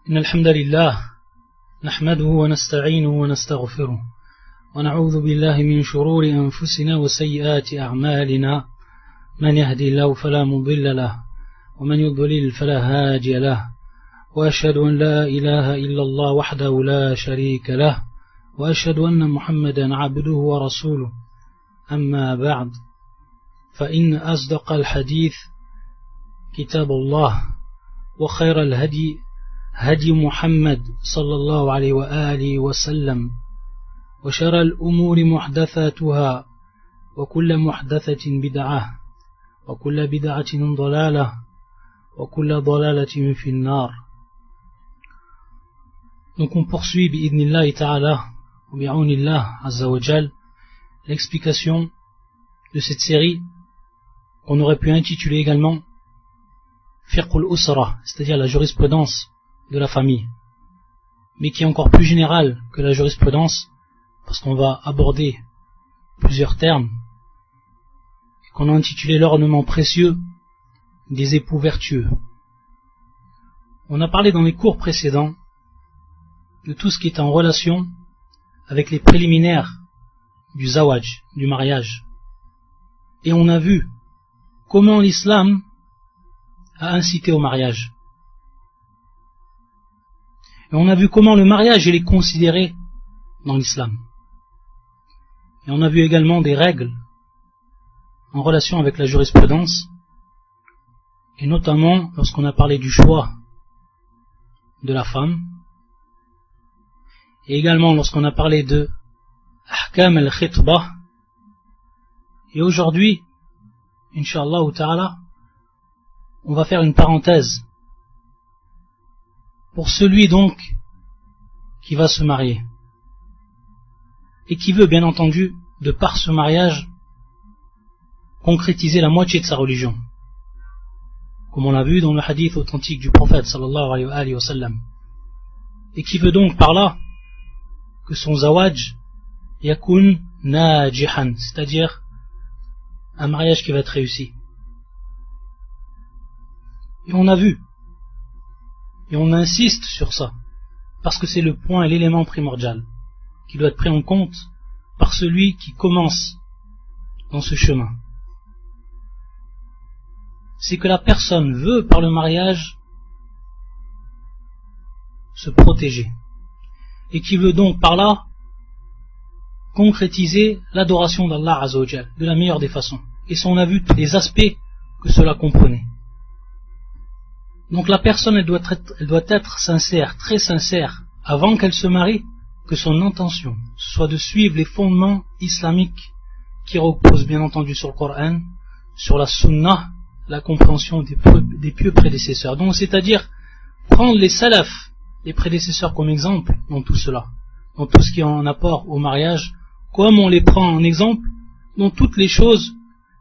إن الحمد لله نحمده ونستعينه ونستغفره ونعوذ بالله من شرور أنفسنا وسيئات أعمالنا من يهدي الله فلا مضل له ومن يضلل فلا هادي له وأشهد أن لا إله إلا الله وحده لا شريك له وأشهد أن محمدا عبده ورسوله أما بعد فإن أصدق الحديث كتاب الله وخير الهدي هدي محمد صلى الله عليه وآله وسلم وشر الأمور محدثاتها وكل محدثة بدعة وكل بدعة ضلالة وكل ضلالة في النار. Donc on poursuit bi'idnillahi ta'ala ou bi'aunillah azza wa jal l'explication de cette série qu'on aurait pu intituler également Fiqhul Usra, c'est-à-dire la jurisprudence de la famille, mais qui est encore plus générale que la jurisprudence parce qu'on va aborder plusieurs termes qu'on a intitulé l'ornement précieux des époux vertueux. On a parlé dans les cours précédents de tout ce qui est en relation avec les préliminaires du zawaj, du mariage, et on a vu comment l'islam a incité au mariage. Et on a vu comment le mariage est considéré dans l'islam. Et on a vu également des règles en relation avec la jurisprudence, et notamment lorsqu'on a parlé du choix de la femme, et également lorsqu'on a parlé de ahkam al-khitbah. Et aujourd'hui, Inch'Allah ta'ala, on va faire une parenthèse pour celui donc qui va se marier et qui veut bien entendu de par ce mariage concrétiser la moitié de sa religion, comme on l'a vu dans le hadith authentique du prophète sallallahu alayhi wa sallam, et qui veut donc par là que son zawaj yakun najihan, c'est-à-dire un mariage qui va être réussi. Et on a vu, et on insiste sur ça, parce que c'est le point et l'élément primordial qui doit être pris en compte par celui qui commence dans ce chemin. C'est que la personne veut par le mariage se protéger, et qui veut donc par là concrétiser l'adoration d'Allah Azza wa Jal de la meilleure des façons. Et ça, on a vu tous les aspects que cela comprenait. Donc la personne, elle doit être sincère, très sincère, avant qu'elle se marie, que son intention soit de suivre les fondements islamiques qui reposent bien entendu sur le Coran, sur la Sunna, la compréhension des pieux prédécesseurs. Donc c'est-à-dire prendre les salafs, les prédécesseurs comme exemple dans tout cela, dans tout ce qui est en apport au mariage, comme on les prend en exemple dans toutes les choses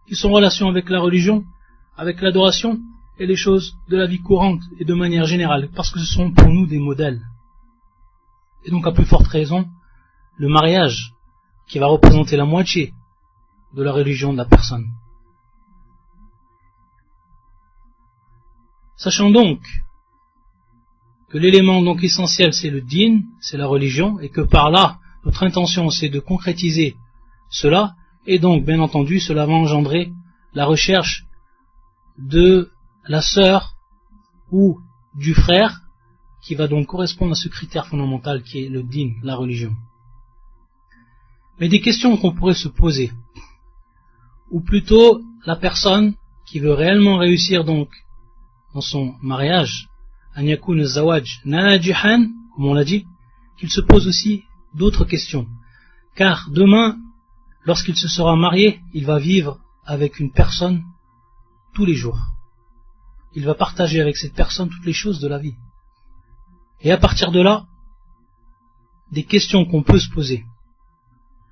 qui sont en relation avec la religion, avec l'adoration, et les choses de la vie courante et de manière générale, parce que ce sont pour nous des modèles. Et donc à plus forte raison, le mariage qui va représenter la moitié de la religion de la personne. Sachant donc que l'élément donc essentiel c'est le din, c'est la religion, et que par là, notre intention c'est de concrétiser cela, et donc bien entendu cela va engendrer la recherche de la sœur ou du frère qui va donc correspondre à ce critère fondamental qui est le din, la religion. Mais des questions qu'on pourrait se poser, ou plutôt la personne qui veut réellement réussir donc dans son mariage, an yakun zawaj najihan, comme on l'a dit, qu'il se pose aussi d'autres questions, car demain, lorsqu'il se sera marié, il va vivre avec une personne tous les jours. Il va partager avec cette personne toutes les choses de la vie. Et à partir de là, des questions qu'on peut se poser,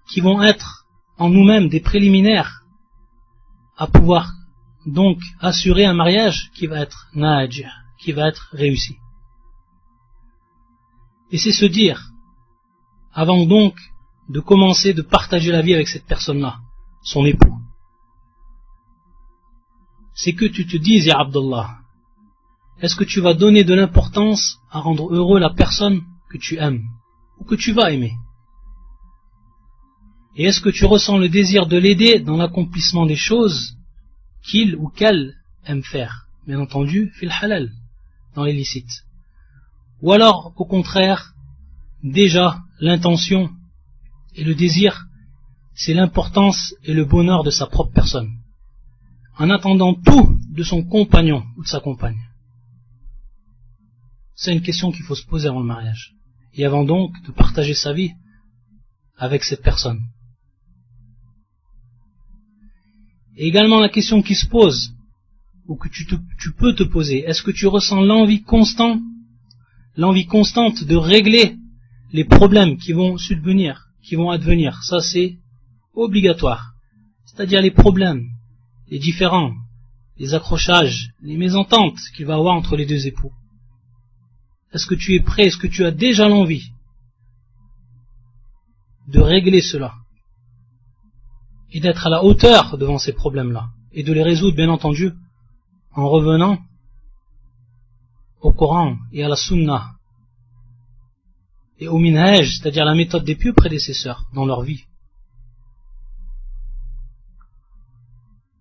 qui vont être en nous-mêmes des préliminaires à pouvoir donc assurer un mariage qui va être najih, qui va être réussi. Et c'est se dire, avant donc de commencer de partager la vie avec cette personne-là, son époux, c'est que tu te dises, ya Abdullah, est-ce que tu vas donner de l'importance à rendre heureux la personne que tu aimes ou que tu vas aimer? Et est-ce que tu ressens le désir de l'aider dans l'accomplissement des choses qu'il ou qu'elle aime faire? Bien entendu, fil halal, dans les licites. Ou alors, au contraire, déjà, l'intention et le désir, c'est l'importance et le bonheur de sa propre personne, en attendant tout de son compagnon ou de sa compagne. C'est une question qu'il faut se poser avant le mariage, et avant donc de partager sa vie avec cette personne. Et également la question qui se pose, ou que tu peux te poser, est-ce que tu ressens l'envie constante de régler les problèmes qui vont subvenir, qui vont advenir? Ça c'est obligatoire. C'est-à-dire les problèmes, les différends, les accrochages, les mésententes qu'il va y avoir entre les deux époux. Est-ce que tu es prêt, est-ce que tu as déjà l'envie de régler cela et d'être à la hauteur devant ces problèmes-là et de les résoudre, bien entendu, en revenant au Coran et à la Sunna et au minhaj, c'est-à-dire la méthode des pieux prédécesseurs dans leur vie?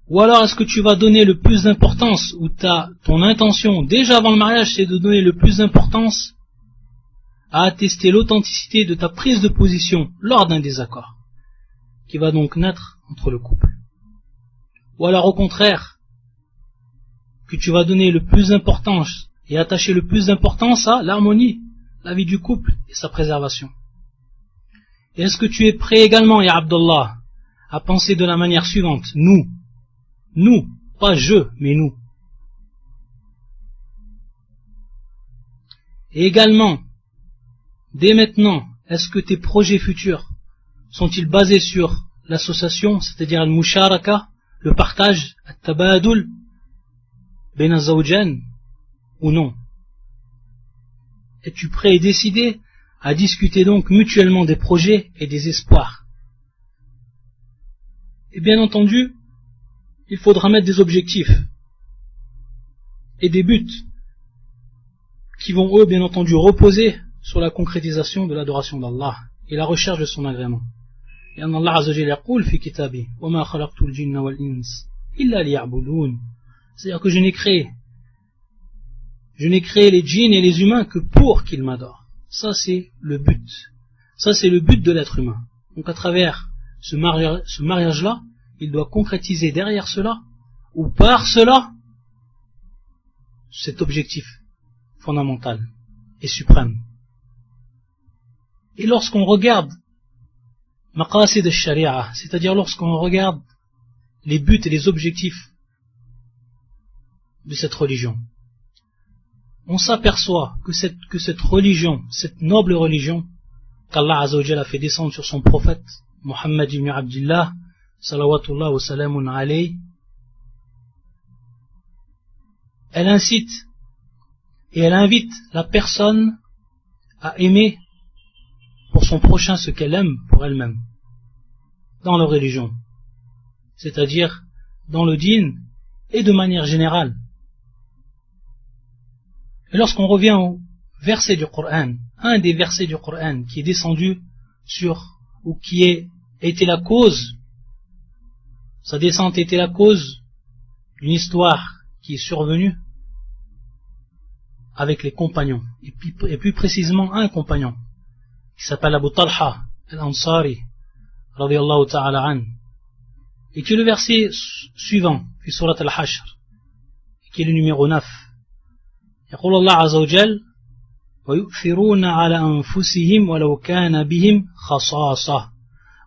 Ou alors est-ce que tu vas donner le plus d'importance, ou ton intention déjà avant le mariage c'est de donner le plus d'importance à attester l'authenticité de ta prise de position lors d'un désaccord qui va donc naître entre le couple? Ou alors au contraire, que tu vas donner le plus d'importance et attacher le plus d'importance à l'harmonie, la vie du couple et sa préservation? Et est-ce que tu es prêt également, ya Abdallah, à penser de la manière suivante: nous, pas je, mais nous. Et également, dès maintenant, est-ce que tes projets futurs sont-ils basés sur l'association, c'est-à-dire al-musharaka, le partage, at-tabadul, bayna zawjain, ou non? Es-tu prêt et décidé à discuter donc mutuellement des projets et des espoirs? Et bien entendu, il faudra mettre des objectifs et des buts qui vont, eux, bien entendu, reposer sur la concrétisation de l'adoration d'Allah et la recherche de son agrément. Et Allah Azza wa Jalla yaqul fi kitabi wa ma khalaqtul jinna wal ins illa liya'budun. C'est-à-dire que je n'ai créé les djinns et les humains que pour qu'ils m'adorent. Ça c'est le but. Ça c'est le but de l'être humain. Donc à travers ce mariage-là, il doit concrétiser derrière cela, ou par cela, cet objectif fondamental et suprême. Et lorsqu'on regarde maqasid al-sharia, c'est-à-dire lorsqu'on regarde les buts et les objectifs de cette religion, on s'aperçoit que cette religion, cette noble religion qu'Allah Azza wa Jalla a fait descendre sur son prophète Muhammad ibn Abdillah salawatullah wa salamun alayhi, elle incite et elle invite la personne à aimer pour son prochain ce qu'elle aime pour elle-même dans leur religion, c'est-à-dire dans le dîn et de manière générale. Et lorsqu'on revient au verset du Coran, un des versets du Coran qui est descendu sur, ou qui a été la cause, sa descente était la cause d'une histoire qui est survenue avec les compagnons, et plus précisément un compagnon qui s'appelle Abu Talha al-Ansari radiyallahu ta'ala an, et qui est le verset suivant fi surat al-Hashr, qui est le numéro 9. يقول الله عز وجل ويؤثرون على أنفسهم ولو كان بهم خصاصة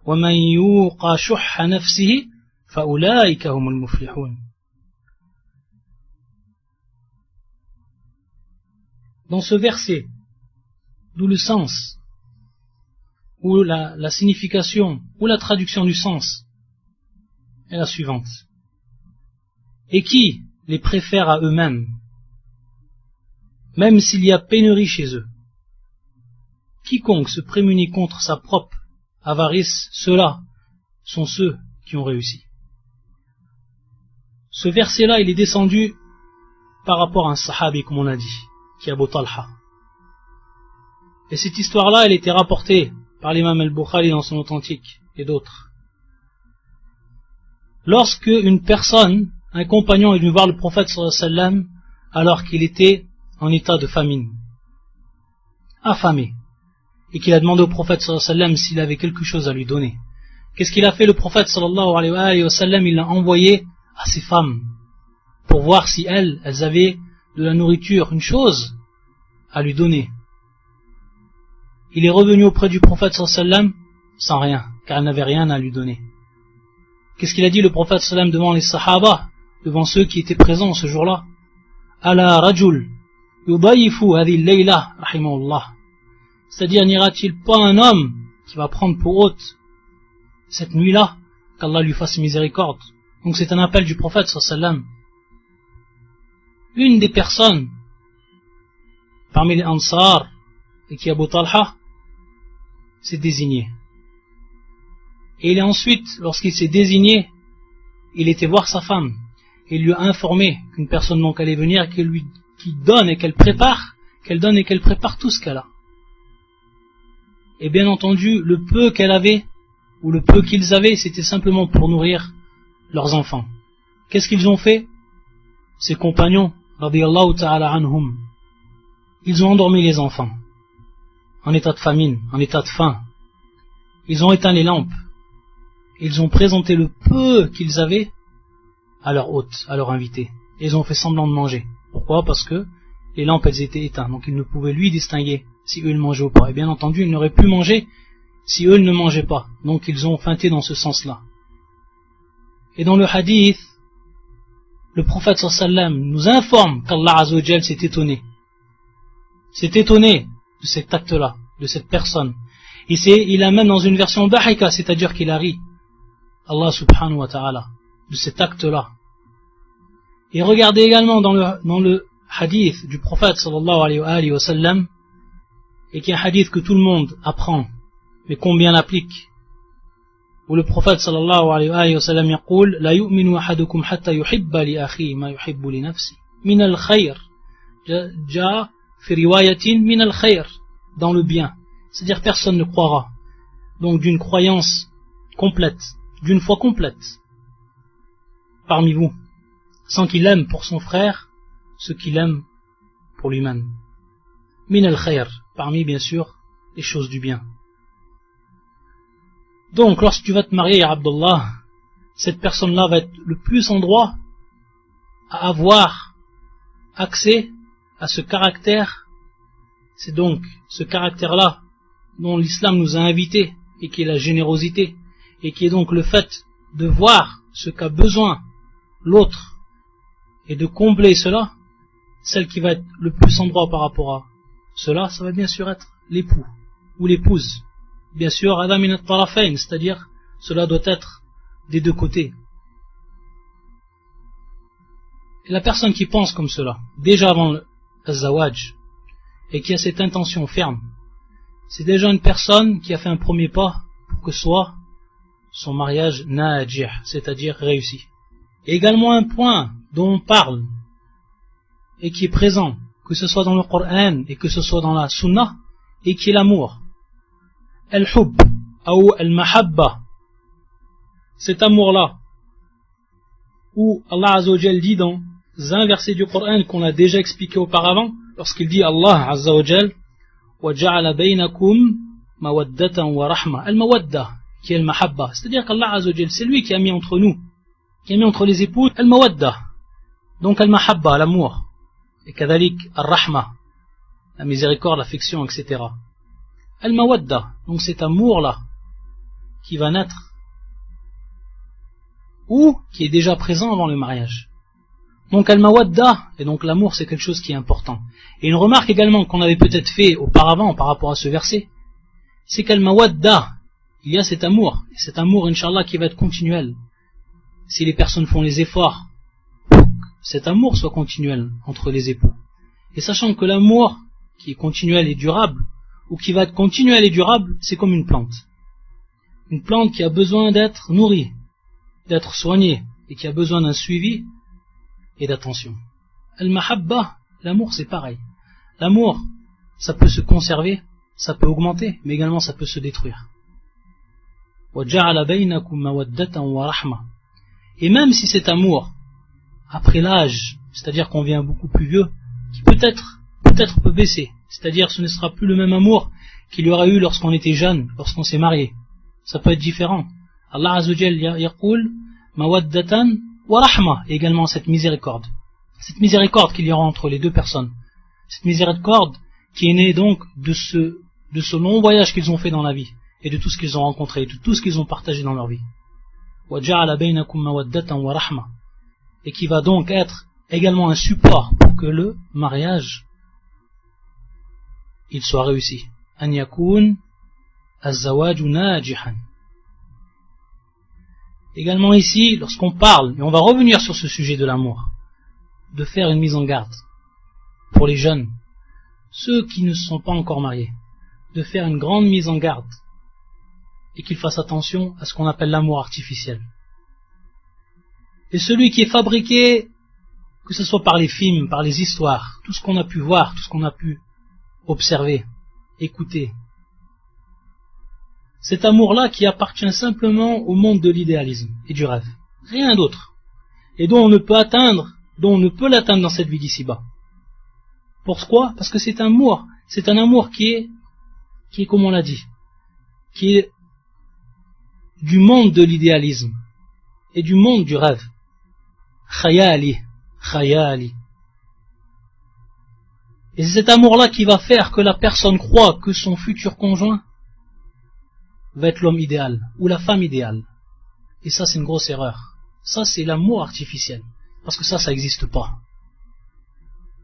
ومن يوق شح نفسه فأولئك هم المفلحون. Dans ce verset, d'où le sens, ou la signification, ou la traduction du sens est la suivante: et qui les préfère à eux-mêmes, même s'il y a pénurie chez eux. Quiconque se prémunit contre sa propre avarice, ceux-là sont ceux qui ont réussi. Ce verset-là, il est descendu par rapport à un sahabi, comme on a dit, qui est Abu Talha. Et cette histoire-là, elle était rapportée par l'imam al-Bukhari dans son authentique et d'autres. Lorsque une personne, un compagnon est venu voir le prophète sallallahu alayhi wa sallam alors qu'il était en état de famine, affamé, et qu'il a demandé au prophète sallallahu alayhi wa sallam s'il avait quelque chose à lui donner. Qu'est-ce qu'il a fait le prophète sallallahu alayhi wa sallam? Il l'a envoyé à ses femmes pour voir si elles avaient de la nourriture, une chose à lui donner. Il est revenu auprès du prophète sallallahu alayhi wa sallam sans rien, car il n'avait rien à lui donner. Qu'est-ce qu'il a dit le prophète sallallahu alayhi wa sallam devant les sahaba, devant ceux qui étaient présents ce jour-là? Ala rajul yudayifu hadhihi al-layla rahimahullah. C'est-à-dire, n'ira-t-il pas un homme qui va prendre pour hôte cette nuit-là, qu'Allah lui fasse miséricorde? Donc c'est un appel du prophète sallallahu alayhi wa sallam. Une des personnes parmi les Ansar, et qui est Abu Talha, s'est désigné. Et il est ensuite, lorsqu'il s'est désigné, il était voir sa femme, et il lui a informé qu'une personne donc allait venir, qui donne et qu'elle prépare tout ce qu'elle a. Et bien entendu, le peu qu'elle avait, ou le peu qu'ils avaient, c'était simplement pour nourrir leurs enfants. Qu'est-ce qu'ils ont fait? Ses compagnons, radiyallahu ta'ala anhum, ils ont endormi les enfants, en état de famine, en état de faim. Ils ont éteint les lampes. Ils ont présenté le peu qu'ils avaient à leur hôte, à leur invité. Et ils ont fait semblant de manger. Pourquoi? Parce que les lampes, elles étaient éteintes. Donc ils ne pouvaient lui distinguer si eux ils mangeaient ou pas. Et bien entendu, ils n'auraient pu manger si eux ne mangeaient pas. Donc ils ont feinté dans ce sens-là. Et dans le hadith, le prophète sallallahu alayhi wa sallam nous informe qu'Allah azza wa jal s'est étonné. S'est étonné de cet acte-là, de cette personne. Il a même dans une version bahika, c'est-à-dire qu'il a ri, Allah subhanahu wa ta'ala, de cet acte-là. Et regardez également dans le hadith du prophète sallallahu alayhi wa sallam, et qui est un hadith que tout le monde apprend, mais combien l'applique, où le prophète sallallahu alayhi wa sallam yaqul, la yu'minu ahadukum hatta yuhibba li akhi ma yuhibbu li nafsi, min al-khayr, ja fi riwayatin min al-khayr, dans le bien. C'est-à-dire personne ne croira. Donc d'une croyance complète, d'une foi complète, parmi vous, sans qu'il aime pour son frère ce qu'il aime pour lui-même. Min al-khayr, parmi bien sûr les choses du bien. Donc lorsque tu vas te marier à Abdullah, cette personne-là va être le plus en droit à avoir accès à ce caractère. C'est donc ce caractère-là dont l'islam nous a invités, et qui est la générosité, et qui est donc le fait de voir ce qu'a besoin l'autre, et de combler cela. Celle qui va être le plus en droit par rapport à cela, ça va bien sûr être l'époux, ou l'épouse. Bien sûr, Adam min at-tarafayn, c'est-à-dire, cela doit être des deux côtés. Et la personne qui pense comme cela, déjà avant le zawaj, et qui a cette intention ferme, c'est déjà une personne qui a fait un premier pas pour que soit son mariage najih, c'est-à-dire réussi. Et également un point dont on parle et qui est présent, que ce soit dans le Coran et que ce soit dans la Sunna, et qui est l'amour. Al-hub ou al-mahabba, cet amour-là, où Allah Azza wa Jal dit dans un verset du Coran qu'on a déjà expliqué auparavant, lorsqu'il dit Allah Azza wa Jal وَجَعَلَ بَيْنَكُمْ مَوَدَّةً وَرَحْمَةً, al-mawadda, qui est al-mahabba, c'est-à-dire qu'Allah Azza wa Jal, c'est lui qui a mis entre nous, qui a mis entre les époux al-mawadda, donc al-mahabba, l'amour, et kadhalik al-rahma, la miséricorde, l'affection, etc. Al-mawadda, donc cet amour-là qui va naître, ou qui est déjà présent avant le mariage. Donc al-mawadda, et donc l'amour, c'est quelque chose qui est important. Et une remarque également qu'on avait peut-être fait auparavant par rapport à ce verset, c'est qu'al-mawadda, il y a cet amour, et cet amour, Inch'Allah, qui va être continuel. Si les personnes font les efforts, cet amour soit continuel entre les époux. Et sachant que l'amour qui est continuel et durable, ou qui va être continuel et durable, c'est comme une plante. Une plante qui a besoin d'être nourrie, d'être soignée, et qui a besoin d'un suivi et d'attention. al-mahabba, l'amour c'est pareil. L'amour, ça peut se conserver, ça peut augmenter, mais également ça peut se détruire. وَجَعَلَ بَيْنَكُمْ مَوَدَّةً وَرَحْمَةً. Et même si cet amour, après l'âge, c'est-à-dire qu'on devient beaucoup plus vieux, qui peut-être peut baisser, c'est-à-dire ce ne sera plus le même amour qu'il y aura eu lorsqu'on était jeune, lorsqu'on s'est marié. Ça peut être différent. Allah Azza wa Jalla yaqul mawaddatan wa rahma, et également cette miséricorde. Cette miséricorde qu'il y aura entre les deux personnes. Cette miséricorde qui est née donc de ce long voyage qu'ils ont fait dans la vie, et de tout ce qu'ils ont rencontré, et de tout ce qu'ils ont partagé dans leur vie. وَجَعَلَ بَيْنَكُمْ مَوَدَّةً وَرَحْمَةً, et qui va donc être également un support pour que le mariage il soit réussi. أَنْ يَكُونَ الزَّوَاجُ نَاجِحًا. Également ici, lorsqu'on parle, et on va revenir sur ce sujet de l'amour, de faire une mise en garde pour les jeunes, ceux qui ne sont pas encore mariés, de faire une grande mise en garde et qu'ils fassent attention à ce qu'on appelle l'amour artificiel. Et celui qui est fabriqué, que ce soit par les films, par les histoires, tout ce qu'on a pu voir, tout ce qu'on a pu observer, écouter, cet amour-là qui appartient simplement au monde de l'idéalisme et du rêve, rien d'autre, et dont on ne peut atteindre, dont on ne peut l'atteindre dans cette vie d'ici-bas. Pourquoi? Parce que c'est un amour qui est comme on l'a dit, qui est du monde de l'idéalisme et du monde du rêve. Khayali. Et c'est cet amour-là qui va faire que la personne croit que son futur conjoint va être l'homme idéal ou la femme idéale. Et ça, c'est une grosse erreur. Ça, c'est l'amour artificiel. Parce que ça n'existe pas.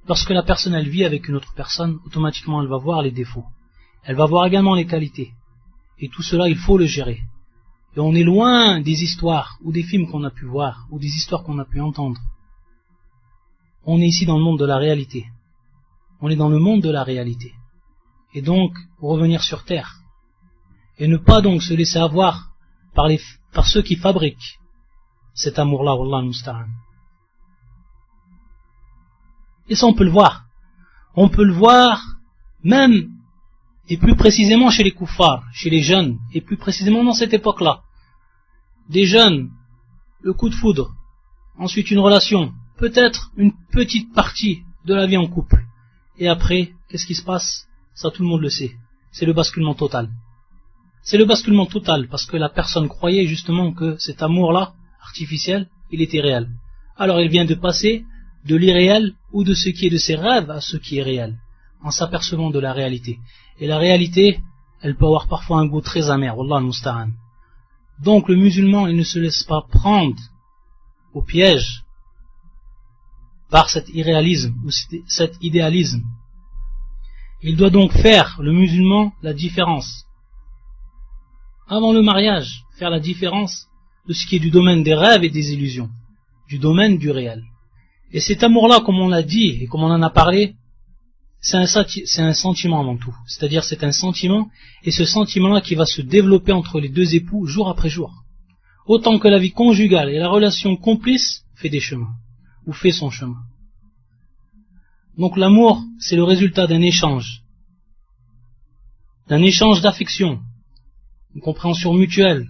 Lorsque la personne, elle vit avec une autre personne, automatiquement, elle va voir les défauts. Elle va voir également les qualités. Et tout cela, il faut le gérer. Et on est loin des histoires ou des films qu'on a pu voir ou des histoires qu'on a pu entendre. On est ici dans le monde de la réalité. On est dans le monde de la réalité. Et donc, revenir sur terre. Et ne pas donc se laisser avoir par ceux qui fabriquent cet amour-là, Wallah al-Musta'an. Et ça, on peut le voir. On peut le voir même, et plus précisément chez les kuffars, chez les jeunes, et plus précisément dans cette époque-là. Des jeunes, le coup de foudre, ensuite une relation, peut-être une petite partie de la vie en couple. Et après, qu'est-ce qui se passe? Ça, tout le monde le sait. C'est le basculement total. C'est le basculement total, parce que la personne croyait justement que cet amour-là, artificiel, il était réel. Alors il vient de passer de l'irréel ou de ce qui est de ses rêves à ce qui est réel, en s'apercevant de la réalité. Et la réalité, elle peut avoir parfois un goût très amer, Wallah al-Musta'an. Donc le musulman, il ne se laisse pas prendre au piège par cet irréalisme ou cet idéalisme. Il doit donc faire, le musulman, la différence. Avant le mariage, faire la différence de ce qui est du domaine des rêves et des illusions, du domaine du réel. Et cet amour-là, comme on l'a dit et comme on en a parlé, c'est un sentiment avant tout. C'est-à-dire c'est un sentiment, et ce sentiment-là qui va se développer entre les deux époux jour après jour. Autant que la vie conjugale et la relation complice fait des chemins, ou fait son chemin. Donc l'amour, c'est le résultat d'un échange d'affection, une compréhension mutuelle,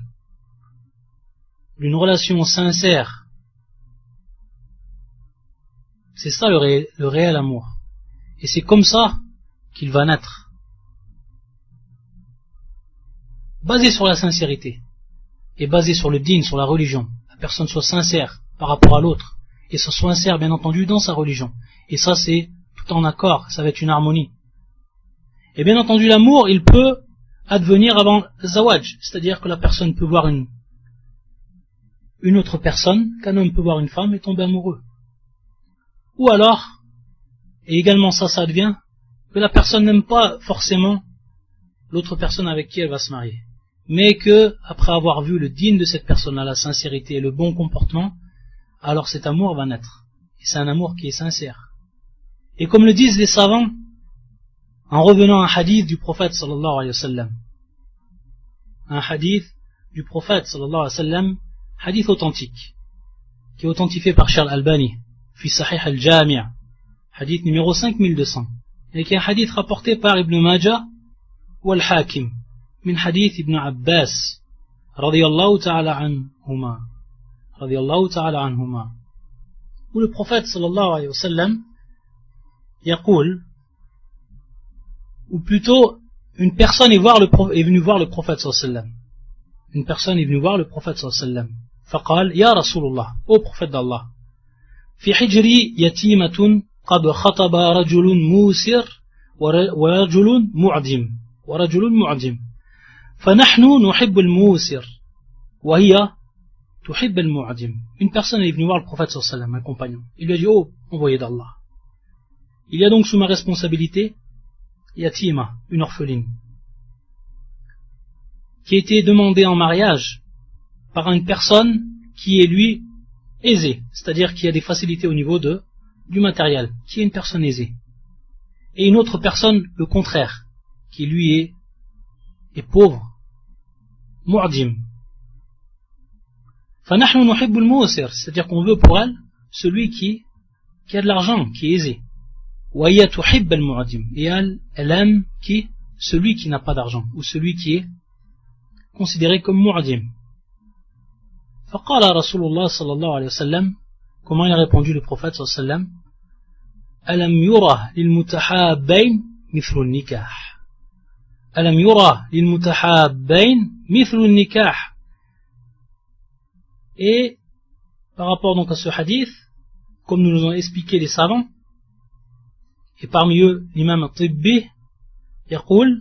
d'une relation sincère. C'est ça le réel amour. Et c'est comme ça qu'il va naître. Basé sur la sincérité, et basé sur le din, sur la religion. La personne soit sincère par rapport à l'autre, et soit sincère bien entendu dans sa religion. Et ça c'est tout en accord, ça va être une harmonie. Et bien entendu l'amour, il peut advenir avant zawaj, c'est-à-dire que la personne peut voir une autre personne, qu'un homme peut voir une femme et tomber amoureux. Ou alors, et également ça advient, que la personne n'aime pas forcément l'autre personne avec qui elle va se marier, mais que, après avoir vu le digne de cette personne-là, la sincérité et le bon comportement, alors cet amour va naître. Et c'est un amour qui est sincère. Et comme le disent les savants, en revenant à un hadith du prophète sallallahu alayhi wa sallam, un hadith du prophète sallallahu alayhi wa sallam, hadith authentique, qui est authentifié par Cheikh Al-Albani, fi Sahih Al-Jami', hadith numéro 5200, et qui est un hadith rapporté par Ibn Majah ou Al-Hakim, min hadith Ibn Abbas, radiyallahu ta'ala anhuma, où le prophète sallallahu alayhi wa sallam yaqul, ou plutôt une personne est venue voir le prophète sallallahu alayhi wa sallam. Une personne est venue voir le prophète sallallahu alayhi wa sallam. فقال يا رسول الله, ô prophète d'Allah, في حجري يتيمة قد خطب رجل موسر ورجل معدم فنحن نحب الموسر وهي تحب المعدم. Une personne est venue voir le prophète sallallahu alayhi wa sallam, un compagnon. Il lui a dit, ô envoyé d'Allah, il y a donc sous ma responsabilité yatima, une orpheline, qui a été demandée en mariage par une personne qui est lui aisée, c'est-à-dire qui a des facilités au niveau du matériel, qui est une personne aisée, et une autre personne le contraire, qui lui est pauvre, mu'adim. فَنَحْنُ نُحِبُّ الْمُوسِرِ, c'est-à-dire qu'on veut pour elle celui qui a de l'argent, qui est aisé. وَهِيَ تُحِبَّ الْمُعَدِّمِ, et elle aime celui qui n'a pas d'argent, ou celui qui est considéré comme mu'adim. فَقَالَ رَسُولُ اللَّهِ صَلَّى اللَّهُ عَلَيْهِ وسلم, comment il a répondu le prophète صلى الله عليه وسلم, أَلَمْ يُرَهْ لِلْمُتَحَابَّيْنِ مِثْلُ النِّكَاحِ, أَلَمْ يُرَهْ لِلْمُتَحَابَّيْنِ مِثْلُ النِّكَاحِ. Et par rapport donc à ce hadith, comme nous l'ont expliqué les savants, et parmi eux l'imam al-Tibbi, يقول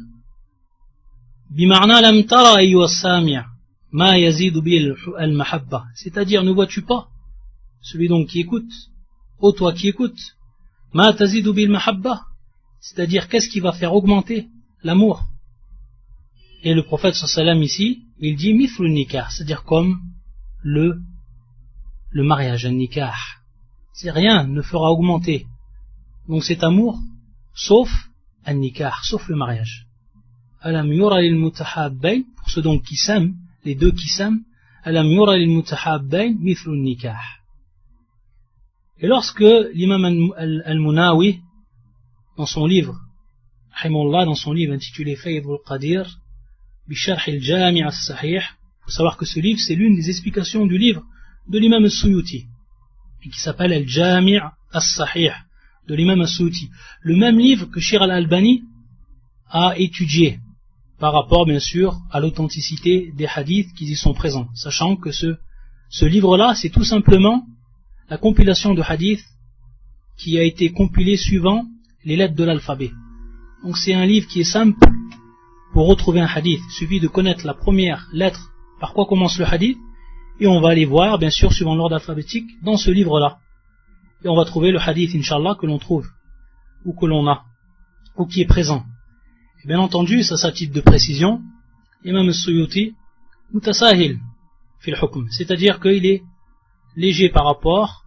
بمعنى لم ترى أيها السامع ما يزيد به المحبة, c'est-à-dire ne vois-tu pas, celui donc qui écoute, ô toi qui écoutes, ما تزيد به المحبة, c'est-à-dire qu'est-ce qui va faire augmenter l'amour. Et le prophète sallallahu alayhi wa sallam ici, il dit مثل النكاح, c'est-à-dire comme le mariage, un nikah. C'est rien ne fera augmenter donc cet amour, sauf un nikah, sauf le mariage. Alam yura lil mutahabbayn, pour ceux donc qui s'aiment, les deux qui s'aiment, alam yura lil mutahabbayn mithlu nikah. Et lorsque l'imam al-Munawi, dans son livre, rahimahullah, dans son livre intitulé Fayd al-Qadir, Bisharh al-Jami' al-Sahih, il faut savoir que ce livre, c'est l'une des explications du livre de l'imam al-Suyuti, qui s'appelle Al-Jami' al-Sahih, de l'imam al-Suyuti. Le même livre que Shir al-Albani a étudié, par rapport bien sûr à l'authenticité des hadiths qui y sont présents, sachant que ce livre-là, c'est tout simplement la compilation de hadiths qui a été compilée suivant les lettres de l'alphabet. Donc c'est un livre qui est simple. Pour retrouver un hadith, il suffit de connaître la première lettre par quoi commence le hadith, et on va aller voir, bien sûr, suivant l'ordre alphabétique, dans ce livre-là. Et on va trouver le hadith, inshallah, que l'on trouve, ou que l'on a, ou qui est présent. Et bien entendu, ça c'est à titre de précision, Imam al-Suyuti, mutasahil fil hukm, c'est-à-dire qu'il est léger par rapport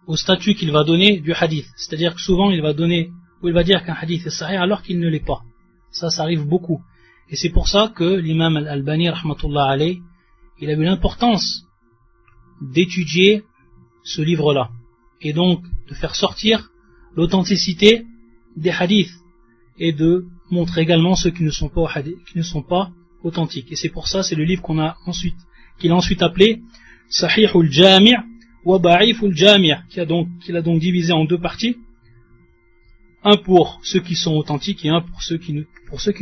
au statut qu'il va donner du hadith. C'est-à-dire que souvent il va donner, ou il va dire qu'un hadith est sahih alors qu'il ne l'est pas. Ça arrive beaucoup. Et c'est pour ça que l'imam al-Albani, rahmatullah alayh, il a eu l'importance d'étudier ce livre-là. Et donc de faire sortir l'authenticité des hadiths. Et de montrer également ceux qui ne sont pas authentiques. Et c'est pour ça, c'est le livre qu'il a ensuite appelé Sahihul Jami' wa Ba'iful Jami', qu'il a donc divisé en deux parties. Un pour ceux qui sont authentiques et un pour ceux qui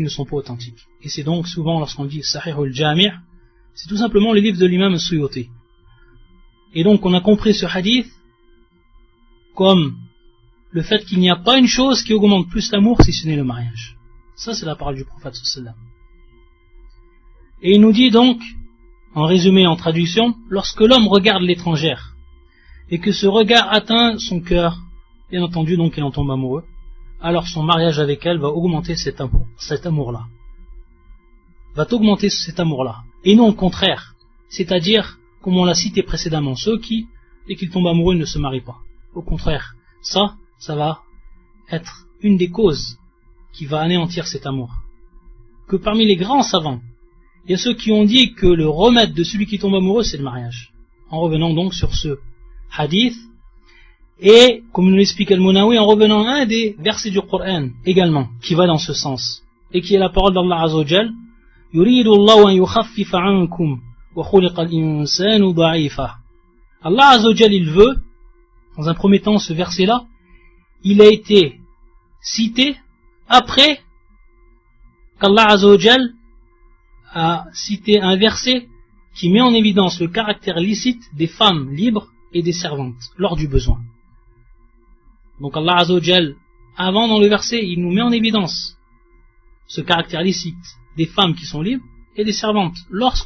ne sont pas authentiques. Et c'est donc souvent lorsqu'on dit Sahihul Jami', c'est tout simplement le livre de l'imam al-Suyuti. Et donc on a compris ce hadith comme le fait qu'il n'y a pas une chose qui augmente plus l'amour si ce n'est le mariage. Ça c'est la parole du prophète sallallahu alayhi wa sallam. Et il nous dit donc, en résumé, en traduction, lorsque l'homme regarde l'étrangère et que ce regard atteint son cœur, bien entendu donc il en tombe amoureux, alors son mariage avec elle va augmenter cet amour-là. Va augmenter cet amour-là. Et non le contraire. C'est-à-dire, comme on l'a cité précédemment, ceux qui, dès qu'ils tombent amoureux, ne se marient pas. Au contraire, ça va être une des causes qui va anéantir cet amour. Que parmi les grands savants, il y a ceux qui ont dit que le remède de celui qui tombe amoureux, c'est le mariage. En revenant donc sur ce hadith, Et, comme nous l'explique Al-Munawi, en revenant à un des versets du Coran également, qui va dans ce sens, et qui est la parole d'Allah Azza wa Jal, يُرِيدُ اللَّهُ أَن يُخَفِّفَ عَنْكُمْ وَخُلِقَ الْإِنسَانُ ضَعِيفًا. Allah Azza wa Jal, il veut, dans un premier temps, ce verset-là, il a été cité après qu'Allah Azza wa Jal a cité un verset qui met en évidence le caractère licite des femmes libres et des servantes lors du besoin. Donc Allah Azza wa Jal, avant dans le verset, il nous met en évidence ce caractère licite des femmes qui sont libres et des servantes lors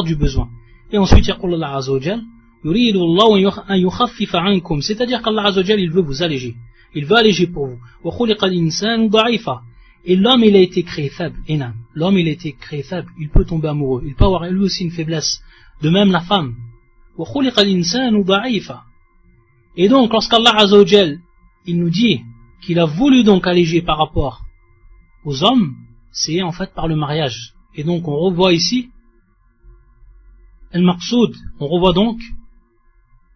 du besoin. Et ensuite, yaqul Allah Azza wa Jal, yuridu Allah an yukhaffifa ankum, c'est-à-dire qu'Allah Azza wa Jal, il veut vous alléger. Il veut alléger pour vous. Wa khuliqa al-insanu da'ifa. Et l'homme, il a été créé faible. L'homme, il a été créé faible. Il peut tomber amoureux. Il peut avoir lui aussi une faiblesse. De même la femme. Wa khuliqa al-insanu da'ifa. Et donc, lorsqu'Allah Azza wa Jal, il nous dit qu'il a voulu donc alléger par rapport aux hommes, c'est en fait par le mariage. Et donc, on revoit ici al-maqsoud. On revoit donc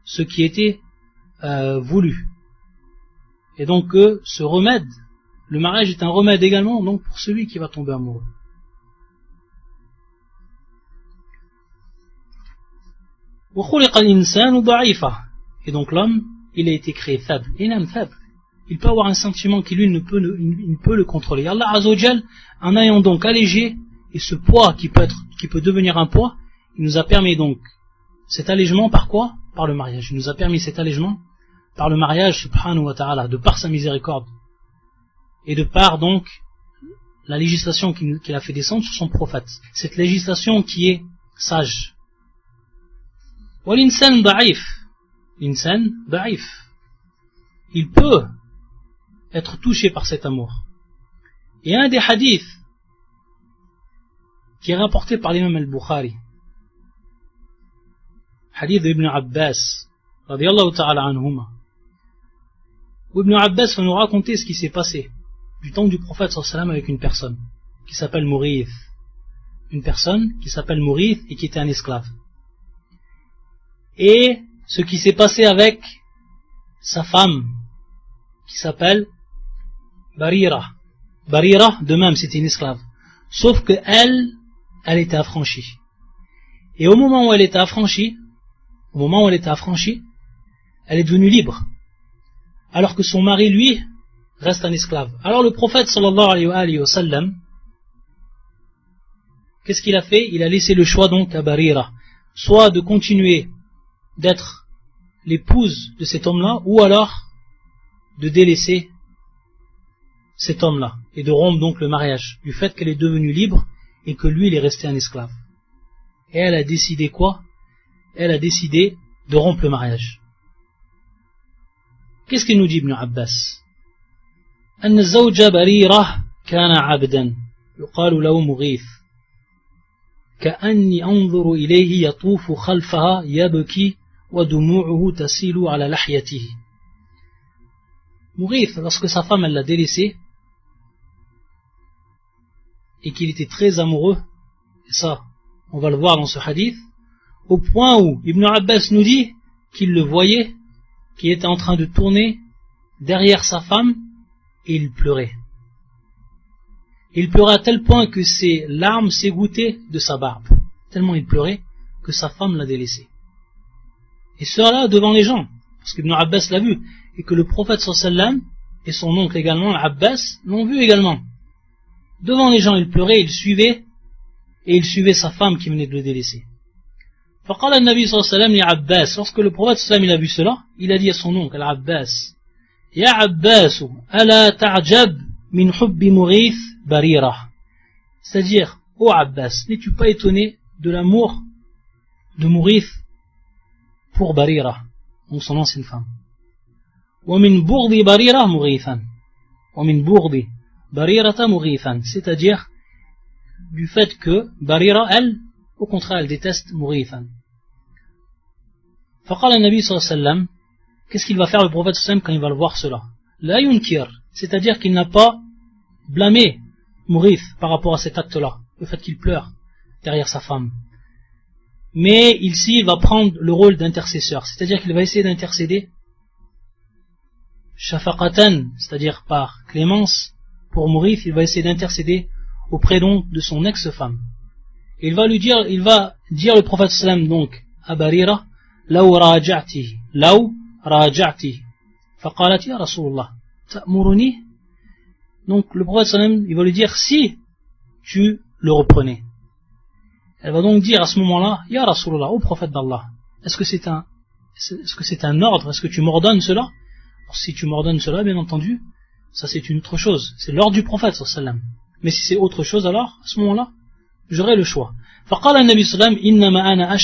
ce qui était voulu. Et donc, ce remède, le mariage est un remède également donc pour celui qui va tomber amoureux. Et donc l'homme, il a été créé faible. Il est faible. Il peut avoir un sentiment qui lui ne peut le contrôler. Allah Azza wa Jal, en ayant donc allégé, et ce poids qui peut devenir un poids, il nous a permis donc cet allègement par quoi? Par le mariage. Il nous a permis cet allègement par le mariage, subhanahu wa ta'ala, de par sa miséricorde. Et de par donc la législation qu'il a fait descendre sur son prophète. Cette législation qui est sage. L'insan da'if. L'insan da'if. Il peut être touché par cet amour. Et un des hadiths qui est rapporté par l'imam al-Bukhari, hadith d'Ibn Abbas, radiyallahu ta'ala anhuma, où Ibn Abbas va nous raconter ce qui s'est passé du temps du prophète sallallahu alayhi wa sallam avec une personne qui s'appelle Mourith. Une personne qui s'appelle Mourith et qui était un esclave. Et ce qui s'est passé avec sa femme qui s'appelle Barira. Barira, de même, c'était une esclave. Sauf que elle était affranchie. Et au moment où elle était affranchie, elle est devenue libre. Alors que son mari, lui, reste un esclave. Alors le prophète sallallahu alayhi wa sallam, qu'est-ce qu'il a fait? Il a laissé le choix donc à Barira, soit de continuer d'être l'épouse de cet homme-là, ou alors de délaisser cet homme-là, et de rompre donc le mariage, du fait qu'elle est devenue libre, et que lui, il est resté un esclave. Et elle a décidé quoi? Elle a décidé de rompre le mariage. Qu'est-ce qu'il nous dit Ibn Abbas? أن الزوج بريرة كان عبدا يقال له مغيث كأني أنظر إليه يطوف خلفها يبكي ودموعه تسيل على لحيته. Mourith, lorsque sa femme elle l'a délaissé et qu'il était très amoureux, et ça on va le voir dans ce hadith, au point où Ibn Abbas nous dit qu'il le voyait, qu'il était en train de tourner derrière sa femme, et il pleurait. Il pleurait à tel point que ses larmes s'égouttaient de sa barbe. Tellement il pleurait que sa femme l'a délaissé. Et cela devant les gens, parce qu'Ibn Abbas l'a vu, et que le prophète sallallahu alayhi wa sallam et son oncle également, Abbas, l'ont vu également. Devant les gens, il pleurait, il suivait sa femme qui venait de le délaisser. فقال النبي صلى الله عليه وسلم لعباس, lorsque le prophète sallallahu alayhi wa sallam il a vu cela, il a dit à son oncle, Abbas, Ya Abbas, ala ta'jab min hubbi Mourith Barira. C'est-à-dire, ô Abbas, n'es-tu pas étonné de l'amour de Mourith pour Barira, donc son ancienne femme. Wa min bourdi Barira Mourithan. Wa min bourdi Barirata Mourithan. C'est-à-dire, du fait que Barira, elle, au contraire, elle déteste Mourithan. Faqala al-Nabi sallallahu alayhi wa sallam, qu'est-ce qu'il va faire le prophète sallam quand il va le voir cela? La yunkir, c'est-à-dire qu'il n'a pas blâmé Mourith par rapport à cet acte-là, le fait qu'il pleure derrière sa femme. Mais ici, il va prendre le rôle d'intercesseur, c'est-à-dire qu'il va essayer d'intercéder shafaqatan, c'est-à-dire par clémence, pour mourir, il va essayer d'intercéder auprès donc de son ex-femme. Il va dire le prophète sallam donc à Barira, law raja'ti, faqalat ya Rasulullah, ta'muruni. Donc le prophète sallam, il va lui dire si tu le reprenais. Elle va donc dire à ce moment-là, ya Rasulullah, ô prophète d'Allah, est-ce que c'est un ordre, est-ce que tu m'ordonnes cela? Alors, si tu m'ordonnes cela, bien entendu, ça c'est une autre chose, c'est l'ordre du prophète sallam. Mais si c'est autre chose, alors à ce moment-là, j'aurai le choix. فقال النبي صلى الله عليه وسلم إنما أنا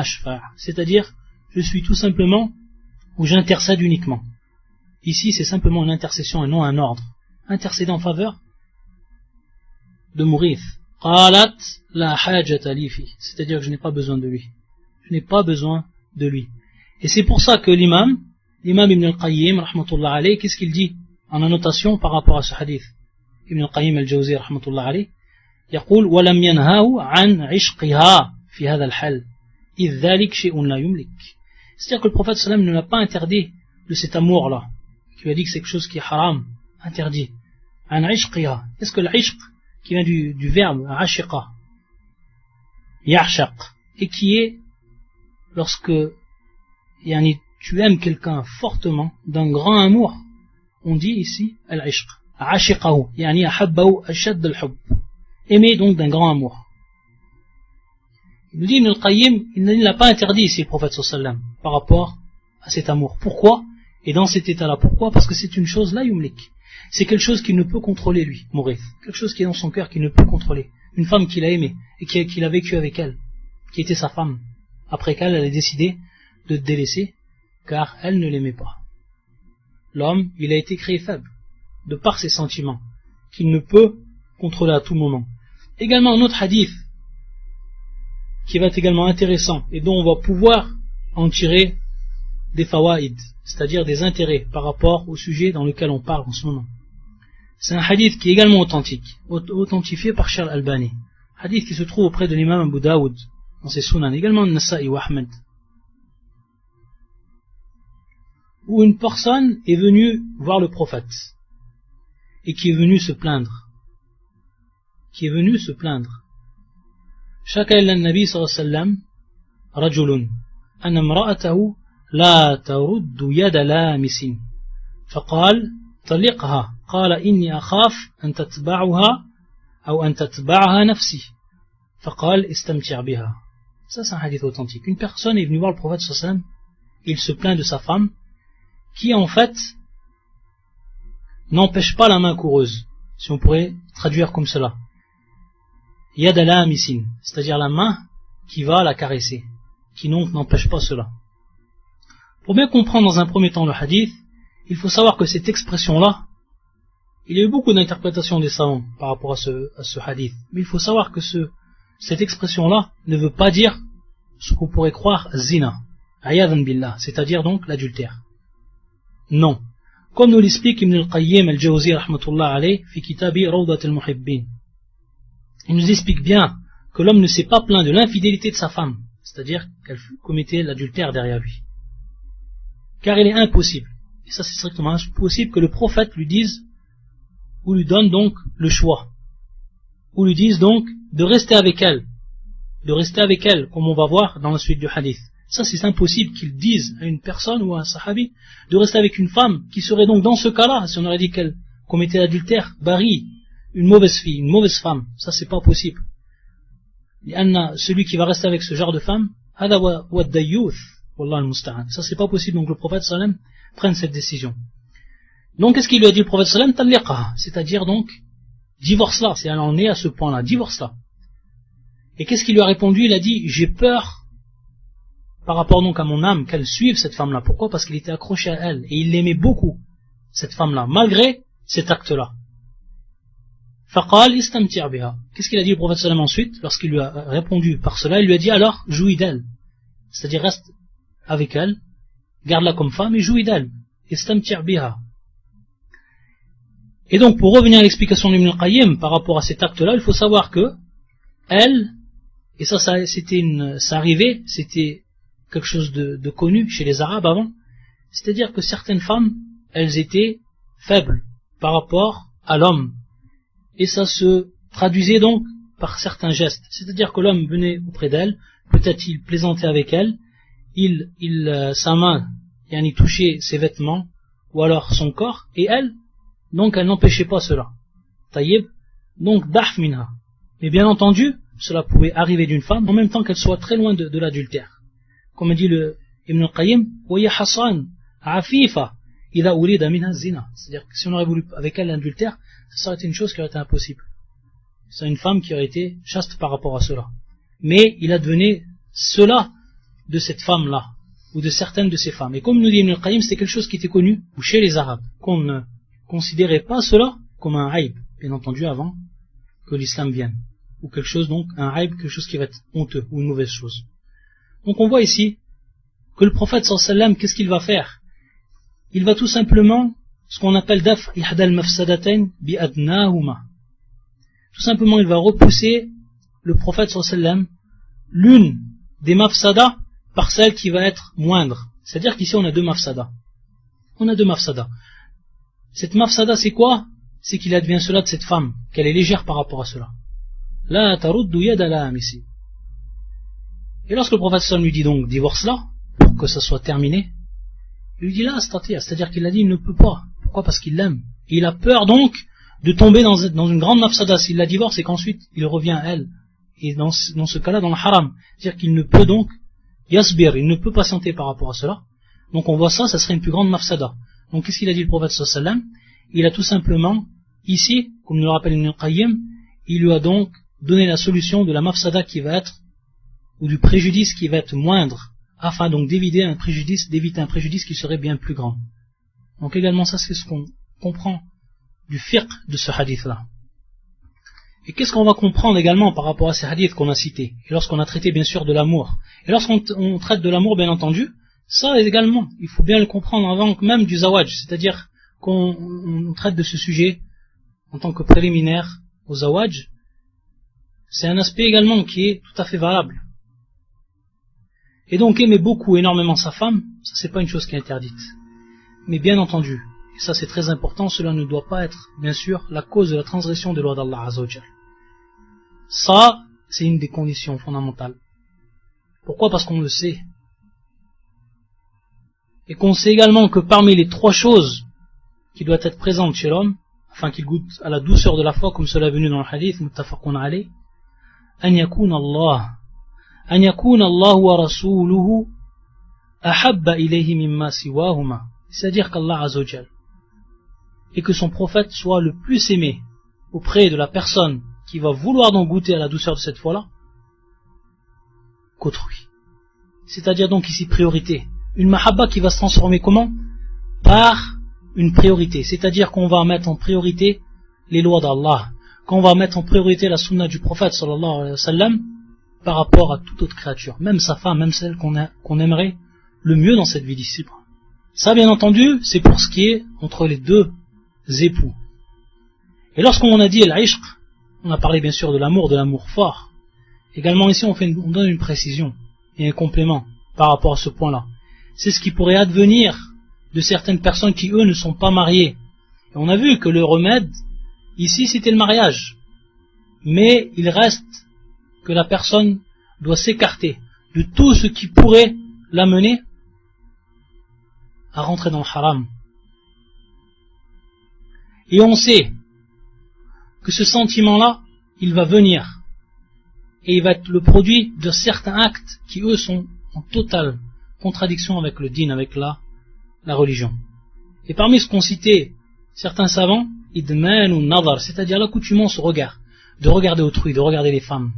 أشفع, c'est-à-dire je suis tout simplement ou j'intercède uniquement. Ici c'est simplement une intercession et non un ordre. Intercéder en faveur de Mourith. قالت لا حاجة لي فيه, c'est-à-dire que je n'ai pas besoin de lui. Je n'ai pas besoin de lui. Et c'est pour ça que l'imam Ibn al-Qayyim rahmatullah alayh, qu'est-ce qu'il dit en annotation par rapport à ce hadith? Ibn al-Qayyim al-Jawzi rahmatullah alayh يقول ولم ينهاه عن عشقها في هذا الحال إذ ذلك شيء لا يملك. C'est-à-dire que le prophète sallam ne l'a pas interdit de cet amour-là, qui lui a dit que c'est quelque chose qui est haram, interdit. عن عشقها, est-ce que l'ishq qui vient du verbe ashiqa, ya'shaq, et qui est lorsque tu aimes quelqu'un fortement d'un grand amour, on dit ici al-ishq, ashiqahu, yani ahabbahu ashad al-hubb, aimer donc d'un grand amour. Il nous dit Ibn al-Qayyim, il ne l'a pas interdit ici le prophète sallam par rapport à cet amour. Pourquoi? Et dans cet état-là, pourquoi? Parce que c'est une chose la yumlik. C'est quelque chose qu'il ne peut contrôler lui, Mourith. Quelque chose qui est dans son cœur qu'il ne peut contrôler. Une femme qu'il a aimée et qu'il a vécu avec elle, qui était sa femme. Après qu'elle a décidé de délaisser, car elle ne l'aimait pas. L'homme, il a été créé faible, de par ses sentiments, qu'il ne peut contrôler à tout moment. Également un autre hadith, qui va être également intéressant, et dont on va pouvoir en tirer des fawaïd, c'est-à-dire des intérêts par rapport au sujet dans lequel on parle en ce moment. C'est un hadith qui est également authentique, authentifié par Cheikh Al-Albani. Hadith qui se trouve auprès de l'imam Abu Daoud, dans ses sunan, également Nasa'i ou Ahmed. Où une personne est venue voir le prophète, et qui est venue se plaindre. شكى إلى النبي صلى الله عليه وسلم رجل أن امرأته لا ترد يد لامس فقال طلقها قال إني أخاف أن تتبعها أو أن تتبعها نفسي فقال استمتع بها. Ça c'est un hadith authentique. Une personne est venue voir le prophète sallallahu alayhi wa sallam, il se plaint de sa femme qui en fait n'empêche pas la main coureuse, si on pourrait traduire comme cela. Yad al-amisin, c'est-à-dire la main qui va la caresser, qui n'empêche pas cela. Pour bien comprendre dans un premier temps le hadith, il faut savoir que cette expression-là, il y a eu beaucoup d'interprétations des savants par rapport à ce hadith, mais il faut savoir que cette expression-là ne veut pas dire ce qu'on pourrait croire zina, ayadan billah, c'est-à-dire donc l'adultère. Non. Comme nous l'explique Ibn al-Qayyim al-Jawzi rahmatullah alayh fi kitabi Rawdat al-Muhibbin. Il nous explique bien que l'homme ne s'est pas plaint de l'infidélité de sa femme, c'est-à-dire qu'elle commettait l'adultère derrière lui. Car il est impossible, et ça c'est strictement impossible, que le prophète lui dise, ou lui donne donc le choix, ou lui dise donc de rester avec elle, comme on va voir dans la suite du hadith. Ça c'est impossible qu'il dise à une personne ou à un sahabi de rester avec une femme qui serait donc dans ce cas-là, si on aurait dit qu'elle commettait l'adultère, bari, une mauvaise fille, une mauvaise femme, ça c'est pas possible. Celui qui va rester avec ce genre de femme, ça c'est pas possible, donc le prophète sallam prenne cette décision. Donc qu'est-ce qu'il lui a dit le prophète sallam? C'est-à-dire donc, divorce-la, c'est on est à ce point-là, divorce-la. Et qu'est-ce qu'il lui a répondu? Il a dit, j'ai peur par rapport donc à mon âme qu'elle suive cette femme-là. Pourquoi? Parce qu'il était accroché à elle, et il l'aimait beaucoup, cette femme-là, malgré cet acte-là. Faqal istamti' biha. Qu'est-ce qu'il a dit le prophète sallam ensuite? Lorsqu'il lui a répondu par cela, il lui a dit alors, jouis d'elle. C'est-à-dire reste avec elle, garde-la comme femme et jouis d'elle. Istamti' biha. Et donc pour revenir à l'explication d'Ibn al-Qayyim par rapport à cet acte-là, il faut savoir que elle, et ça arrivait, c'était quelque chose de connu chez les Arabes avant, C'est-à-dire que certaines femmes, elles étaient faibles par rapport à l'homme. Et ça se traduisait donc par certains gestes. C'est-à-dire que l'homme venait auprès d'elle, peut-être il plaisantait avec elle, sa main, il touchait ses vêtements, ou alors son corps, et elle, donc elle n'empêchait pas cela. Taïeb, donc da'f minha. Mais bien entendu, cela pouvait arriver d'une femme, en même temps qu'elle soit très loin de l'adultère. Comme dit le Ibn al-Qayyim, وَيَا حَصَانْ عَفِيفًا إِذَا أُرِيدَ مِنْهَا الزِّنَا. C'est-à-dire que si on aurait voulu avec elle l'adultère, ça aurait été une chose qui aurait été impossible. C'est une femme qui aurait été chaste par rapport à cela. Mais il advenait cela de cette femme-là, ou de certaines de ces femmes. Et comme nous dit Ibn al-Qayyim, c'était quelque chose qui était connu chez les Arabes, qu'on ne considérait pas cela comme un haïb, bien entendu avant que l'islam vienne. Ou quelque chose donc, un haïb, quelque chose qui va être honteux, ou une mauvaise chose. Donc on voit ici que le prophète sallallahu alayhi wa sallam, qu'est-ce qu'il va faire? Il va tout simplement, ce qu'on appelle daf ihdal mafsadatayn bi adnahuma. Tout simplement, il va repousser le prophète sallallahu alayhi wa sallam, l'une des mafsadas par celle qui va être moindre. C'est-à-dire qu'ici on a deux mafsadas. Cette mafsada c'est quoi? C'est qu'il advient cela de cette femme, qu'elle est légère par rapport à cela. La taruddu yada la'am ici. Et lorsque le prophète sallallahu alayhi wa sallam lui dit donc divorce-la, pour que ça soit terminé, il lui dit là, c'est-à-dire qu'il a dit il ne peut pas. Pourquoi? Parce qu'il l'aime. Et il a peur donc de tomber dans une grande mafsada s'il la divorce et qu'ensuite il revient à elle. Et dans ce cas-là, dans le haram. C'est-à-dire qu'il ne peut donc yasbir, il ne peut patienter par rapport à cela. Donc on voit ça serait une plus grande mafsada. Donc qu'est-ce qu'il a dit le prophète sallallahu alayhi wa sallam? Il a tout simplement, ici, comme nous le rappelle Ibn al-Qayyim, il lui a donc donné la solution de la mafsada qui va être, ou du préjudice qui va être moindre, afin donc d'éviter un préjudice qui serait bien plus grand. Donc également ça c'est ce qu'on comprend du fiqh de ce hadith-là. Et qu'est-ce qu'on va comprendre également par rapport à ces hadiths qu'on a cités, et lorsqu'on a traité bien sûr de l'amour. Et lorsqu'on traite de l'amour, bien entendu, ça également, il faut bien le comprendre avant même du zawaj, c'est-à-dire qu'on traite de ce sujet en tant que préliminaire au zawaj, c'est un aspect également qui est tout à fait valable. Et donc aimer beaucoup, énormément sa femme, ça c'est pas une chose qui est interdite. Mais bien entendu, et ça c'est très important, cela ne doit pas être, bien sûr, la cause de la transgression des lois d'Allah Azza wa Jal. Ça, c'est une des conditions fondamentales. Pourquoi? Parce qu'on le sait. Et qu'on sait également que parmi les trois choses qui doivent être présentes chez l'homme, afin qu'il goûte à la douceur de la foi, comme cela est venu dans le hadith, muttafaqun alayh, an yakuna Allah wa rasuluhu ahabba ilayhi mimma siwahuma. C'est-à-dire qu'Allah Azza wa Jal, et que son prophète soit le plus aimé auprès de la personne qui va vouloir donc goûter à la douceur de cette foi-là, qu'autrui. C'est-à-dire donc ici priorité. Une mahabba qui va se transformer comment? Par une priorité. C'est-à-dire qu'on va mettre en priorité les lois d'Allah, qu'on va mettre en priorité la sunna du prophète sallallahu alayhi wa sallam par rapport à toute autre créature, même sa femme, même celle qu'on aimerait le mieux dans cette vie d'ici. Ça bien entendu, c'est pour ce qui est entre les deux époux. Et lorsqu'on a dit l'ishq, on a parlé bien sûr de l'amour fort. Également ici on donne une précision et un complément par rapport à ce point-là. C'est ce qui pourrait advenir de certaines personnes qui eux ne sont pas mariées. Et on a vu que le remède ici c'était le mariage. Mais il reste que la personne doit s'écarter de tout ce qui pourrait l'amener à rentrer dans le haram. Et on sait que ce sentiment-là, il va venir et il va être le produit de certains actes qui eux sont en totale contradiction avec le din, avec la religion. Et parmi ce qu'ont cité certains savants, idman ou nadar, c'est-à-dire l'accoutumance au regard, de regarder autrui, de regarder les femmes.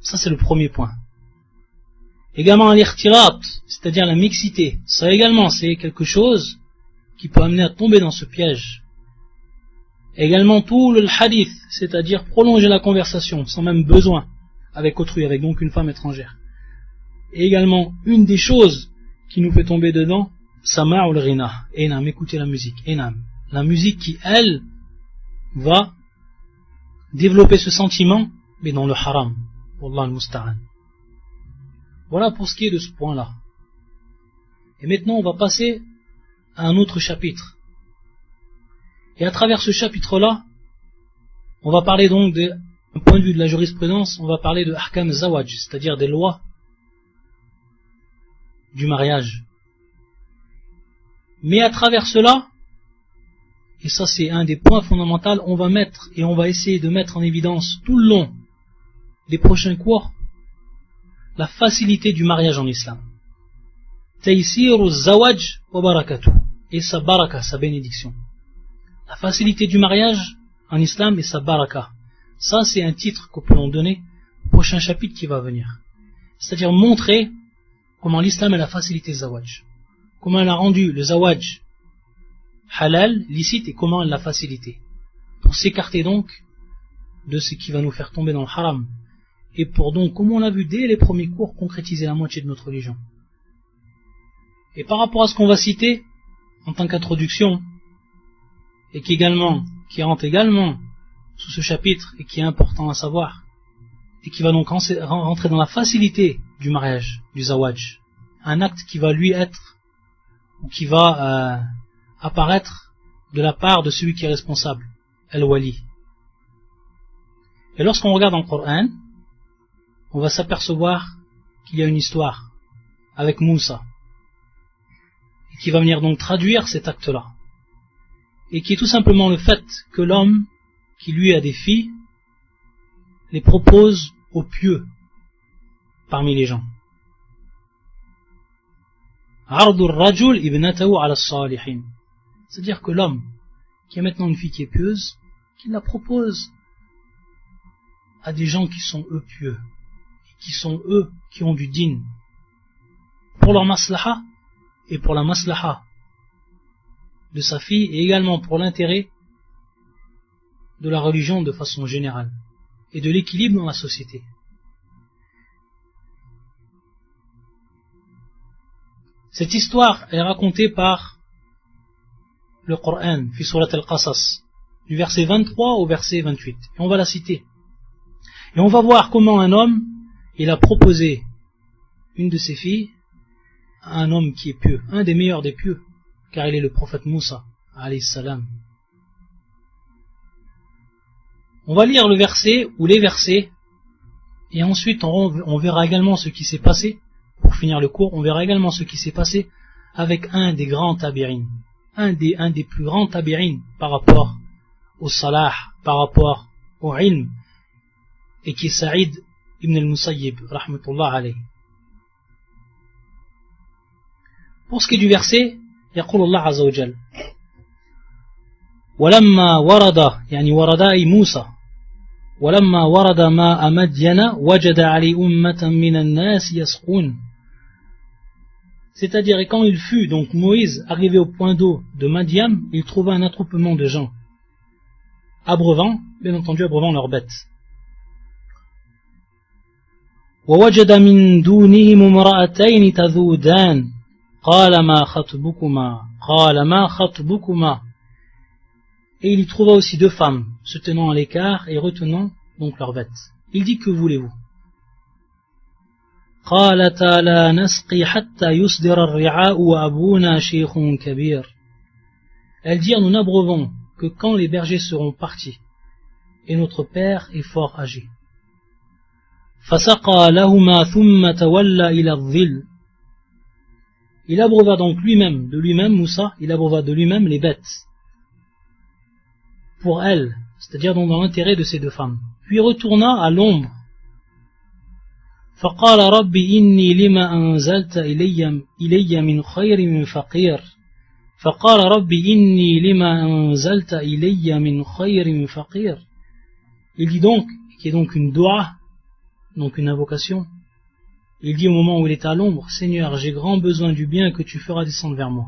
Ça c'est le premier point. Également l'irtirat, c'est-à-dire la mixité, ça également c'est quelque chose qui peut amener à tomber dans ce piège. Également tout le hadith, c'est-à-dire prolonger la conversation sans même besoin avec autrui, avec donc une femme étrangère. Et également une des choses qui nous fait tomber dedans, sama'ul ghina, enam, écouter la musique, enam. La musique qui elle va développer ce sentiment, mais dans le haram. Wallah al-musta'an. Voilà pour ce qui est de ce point-là. Et maintenant on va passer à un autre chapitre. Et à travers ce chapitre-là, on va parler donc d'un point de vue de la jurisprudence, on va parler de ahkam zawaj, c'est-à-dire des lois du mariage. Mais à travers cela, et ça c'est un des points fondamentaux, on va mettre et on va essayer de mettre en évidence tout le long des prochains cours la facilité du mariage en islam. Taysiru zawaj wa barakatuh, et sa baraka, sa bénédiction. La facilité du mariage en islam et sa baraka. Ça c'est un titre que peut l'on donner au prochain chapitre qui va venir. C'est-à-dire montrer comment l'islam a la facilité zawaj. Comment elle a rendu le zawaj halal, licite, et comment elle l'a facilité. Pour s'écarter donc de ce qui va nous faire tomber dans le haram. Et pour donc, comme on l'a vu dès les premiers cours, concrétiser la moitié de notre religion. Et par rapport à ce qu'on va citer en tant qu'introduction, et qui rentre également sous ce chapitre, et qui est important à savoir, et qui va donc rentrer dans la facilité du mariage, du zawaj, un acte qui va lui être, ou qui va apparaître de la part de celui qui est responsable, al-wali. Et lorsqu'on regarde dans le Coran, on va s'apercevoir qu'il y a une histoire avec Moussa, et qui va venir donc traduire cet acte-là, et qui est tout simplement le fait que l'homme qui lui a des filles les propose aux pieux parmi les gens. C'est-à-dire que l'homme qui a maintenant une fille qui est pieuse, qu'il la propose à des gens qui sont eux pieux, qui sont eux qui ont du din, pour leur maslaha et pour la maslaha de sa fille, et également pour l'intérêt de la religion de façon générale et de l'équilibre dans la société. Cette histoire est racontée par le Coran, fi surat al-Qasas, du verset 23 au verset 28. Et on va la citer. Et on va voir comment un homme, il a proposé une de ses filles à un homme qui est pieux, un des meilleurs des pieux, car il est le prophète Moussa, alayhi salam. On va lire le verset ou les versets, et ensuite on verra également ce qui s'est passé. Pour finir le cours, on verra également ce qui s'est passé avec un des grands tabi'in, un des plus grands tabi'in par rapport au salah, par rapport au ilm, et qui est Saïd ibn al-Musayyib, rahmatullah alayhi. Pour ce qui est du verset, يقول الله عز وجل ولما ورد أي موسى ولما ورد ماء مدين وجد عليه أمة من الناس يسقون. C'est-à-dire, et quand il fut, donc Moïse, arrivé au point d'eau de Madian, il trouva un attroupement de gens abreuvant, bien entendu abreuvant leurs bêtes. ووجد من دونهم امرأتين تذودان قال ما خطبكما. Et il y trouva aussi deux femmes se tenant à l'écart et retenant donc leurs bêtes. Il dit, que voulez-vous? قالتا لا نسقي حتى يصدر الرعاء وأبونا شيخ كبير. Elles dirent, nous n'abreuvons que quand les bergers seront partis et notre père est fort âgé. فسقى لهما ثم تولى إلى الظل. Il abreuva donc lui-même, de lui-même, Moussa, il abreuva de lui-même les bêtes pour elles, c'est-à-dire donc dans l'intérêt de ces deux femmes. Puis retourna à l'ombre. فقال رب إني لما أنزلت إلي من خير من فقير. فقال رب إني لما أنزلت إلي من خير من فقير. Il dit donc, qui est donc une dua, donc une invocation, il dit au moment où il est à l'ombre, Seigneur, j'ai grand besoin du bien que tu feras descendre vers moi.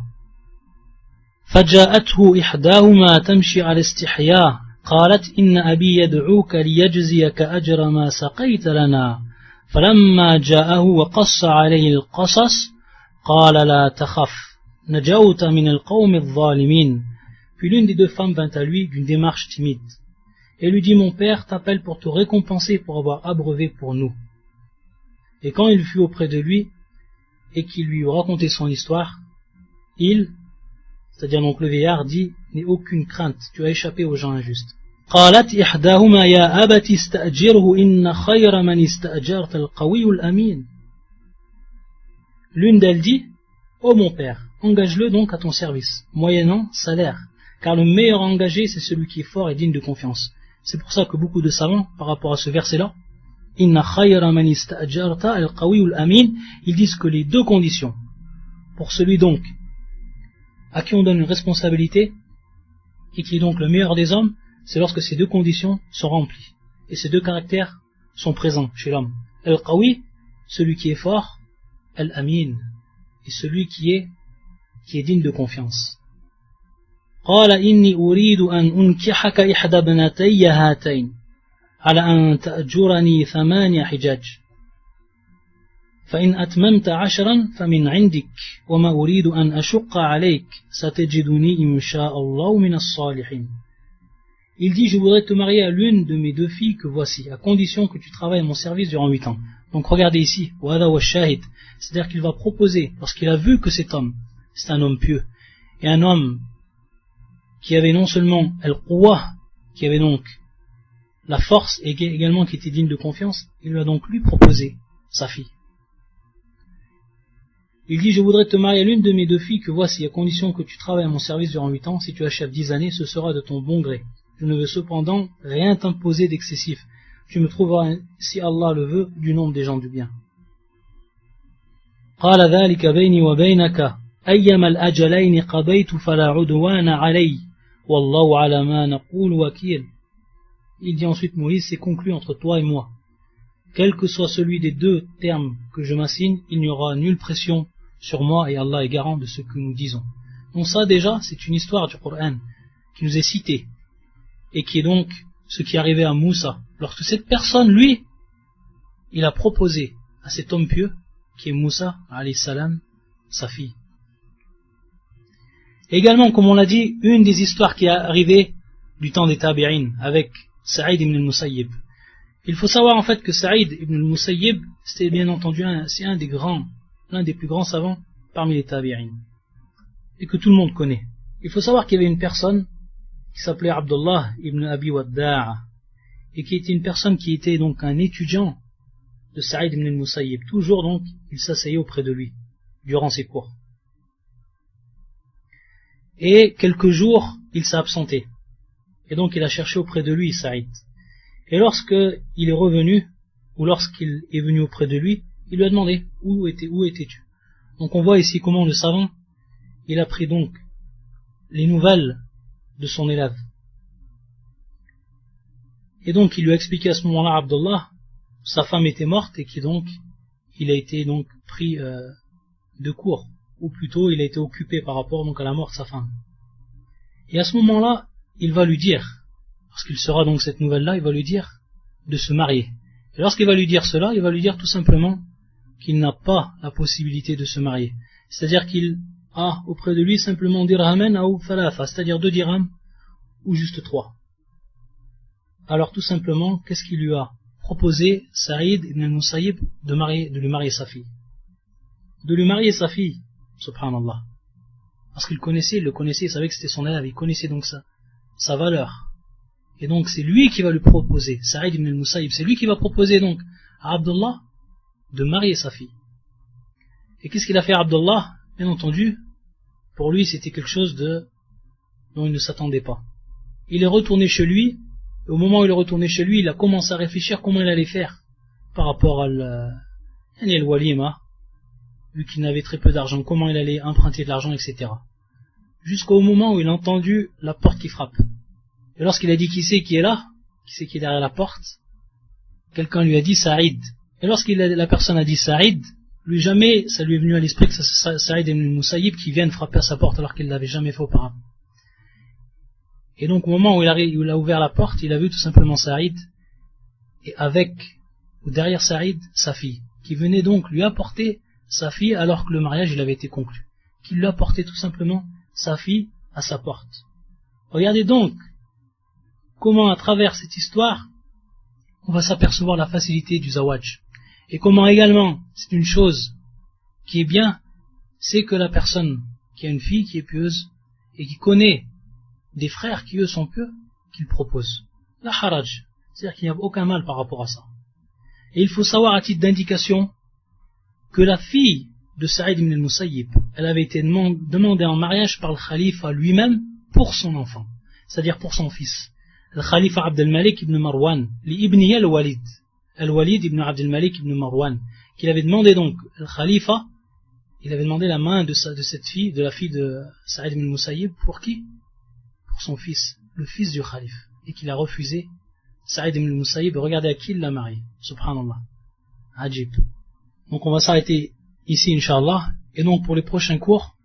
فجاءته إحداهما تمشي على استحياء قالت إن أبي يدعوك ليجزيك أجر ما سقيت لنا. فلما جاءه وقص عليه القصص قال لا تخف نجوت من القوم الظالمين. Puis l'une des deux femmes vint à lui d'une démarche timide et lui dit, mon père t'appelle pour te récompenser pour avoir abreuvé pour nous. Et quand il fut auprès de lui et qu'il lui eut raconté son histoire, il, c'est-à-dire donc le vieillard, dit, n'aie aucune crainte, tu as échappé aux gens injustes. قالت إحداهما يا أبت استأجره إن خير من استأجرت القوي الأمين. L'une d'elles dit, ô mon père, engage-le donc à ton service, moyennant salaire, car le meilleur engagé c'est celui qui est fort et digne de confiance. C'est pour ça que beaucoup de savants, par rapport à ce verset-là, Inna khayra man ista'jarta al-qawiyul amin, ils disent que les deux conditions, pour celui donc à qui on donne une responsabilité, et qui est donc le meilleur des hommes, c'est lorsque ces deux conditions sont remplies, et ces deux caractères sont présents chez l'homme. Al-qawi, celui qui est fort, al-amin, et celui qui est digne de confiance. قال إني أريد أن أنكحك إحدى ابنتي هاتين على أن تأجرني 8 حجاج فإن أتممت 10 فمن عندك وما أريد أن أشق عليك ستجدني إن شاء الله من الصالحين. Il dit, je voudrais te marier à l'une de mes deux filles que voici, à condition que tu travailles à mon service durant 8 ans. Donc regardez ici, c'est-à-dire qu'il va proposer, lorsqu'il a vu que cet homme, c'est un homme pieux, et un homme qui avait non seulement al-quwa, qui avait donc la force, et également qui était digne de confiance, il lui a donc lui proposé sa fille. Il dit, je voudrais te marier à l'une de mes deux filles que voici, à condition que tu travailles à mon service durant 8 ans, si tu achèves 10 années, ce sera de ton bon gré. Je ne veux cependant rien t'imposer d'excessif. Tu me trouveras, si Allah le veut, du nombre des gens du bien. قال ذلك بيني وبينك أيما الأجلين قضيت فلا عدوان علي والله على ما نقول وكيل. Il dit ensuite, Moïse, c'est conclu entre toi et moi. Quel que soit celui des deux termes que je m'assigne, il n'y aura nulle pression sur moi et Allah est garant de ce que nous disons. Donc ça déjà, c'est une histoire du Coran qui nous est citée et qui est donc ce qui est arrivé à Moussa. Lorsque cette personne, lui, il a proposé à cet homme pieux, qui est Moussa, alayhi salam, sa fille. Et également, comme on l'a dit, une des histoires qui est arrivée du temps des Tabi'in avec Saïd ibn al-Musayyib. Il faut savoir en fait que Saïd ibn al-Musayyib, c'était bien entendu c'est l'un des plus grands savants parmi les Tabi'in, et que tout le monde connaît. Il faut savoir qu'il y avait une personne qui s'appelait Abdullah ibn Abi Wadda'a, et qui était une personne qui était donc un étudiant de Saïd ibn al-Musayyib. Toujours donc, il s'asseyait auprès de lui, durant ses cours. Et quelques jours, il s'est absenté. Et donc, il a cherché auprès de lui Saïd. Et lorsqu'il est revenu, ou lorsqu'il est venu auprès de lui, il lui a demandé, où étais-tu? Donc on voit ici comment le savant, il a pris donc les nouvelles de son élève. Et donc il lui a expliqué à ce moment-là, Abdullah, sa femme était morte et il a été donc pris de court, ou plutôt il a été occupé par rapport donc à la mort de sa femme. Et à ce moment-là, il va lui dire, lorsqu'il saura donc cette nouvelle-là, il va lui dire de se marier. Et lorsqu'il va lui dire cela, il va lui dire tout simplement qu'il n'a pas la possibilité de se marier. C'est-à-dire qu'il a auprès de lui simplement dirhamen ou thalatha, c'est-à-dire 2 dirhams ou juste 3. Alors tout simplement, qu'est-ce qu'il lui a proposé Saïd ibn al-Musayyib de lui marier sa fille. De lui marier sa fille, subhanallah. Parce qu'il le connaissait, il savait que c'était son élève, il connaissait donc sa valeur. Et donc c'est lui qui va lui proposer, Saïd ibn al-Musayyib, c'est lui qui va proposer donc à Abdullah de marier sa fille. Et qu'est-ce qu'il a fait à Abdullah? Bien entendu, pour lui c'était quelque chose dont il ne s'attendait pas. Il est retourné chez lui, et au moment où il est retourné chez lui, il a commencé à réfléchir comment il allait faire par rapport à al-walima, vu qu'il n'avait très peu d'argent, comment il allait emprunter de l'argent, etc. Jusqu'au moment où il a entendu la porte qui frappe. Et lorsqu'il a dit qui c'est qui est là, qui c'est qui est derrière la porte, quelqu'un lui a dit Saïd. Et la personne a dit Saïd, lui jamais ça lui est venu à l'esprit que c'est Saïd ibn al-Musayyib qui vienne frapper à sa porte alors qu'il ne l'avait jamais fait auparavant. Et donc au moment où il a ouvert la porte, il a vu tout simplement Saïd, et derrière Saïd, sa fille, qui venait donc lui apporter sa fille alors que le mariage il avait été conclu. Qui lui apportait tout simplement sa fille à sa porte. Regardez donc comment à travers cette histoire, on va s'apercevoir la facilité du zawaj. Et comment également, c'est une chose qui est bien, c'est que la personne qui a une fille qui est pieuse et qui connaît des frères qui eux sont pieux, qu'il propose. La haraj, c'est-à-dire qu'il n'y a aucun mal par rapport à ça. Et il faut savoir à titre d'indication que la fille de Saïd ibn al-Musayyib, elle avait été demandée en mariage par le khalifa lui-même pour son enfant, c'est-à-dire pour son fils. Le khalifa Abd al-Malik ibn Marwan, l'ibniya al-Walid, al-Walid ibn Abd al-Malik ibn Marwan, qu'il avait demandé donc, le khalifa, il avait demandé la main de cette fille, de la fille de Saïd ibn al-Musayyib, pour qui? Pour son fils, le fils du khalife, et qu'il a refusé. Saïd ibn al-Musayyib, regardez à qui il l'a marié, subhanallah, ajib. Donc on va s'arrêter ici, Inch'Allah, et donc pour les prochains cours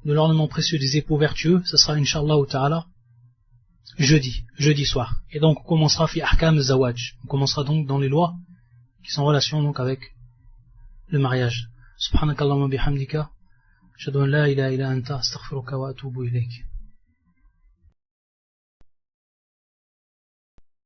de l'ornement précieux des époux vertueux, ce sera Inch'Allah ou Ta'ala jeudi soir. Et donc on commencera fi ahkam zawaj, on commencera donc dans les lois qui sont en relation donc avec le mariage. Subhanakallahumma bihamdika, ashhadu an la ilaha illa anta, astaghfiruka wa atubu ilayk.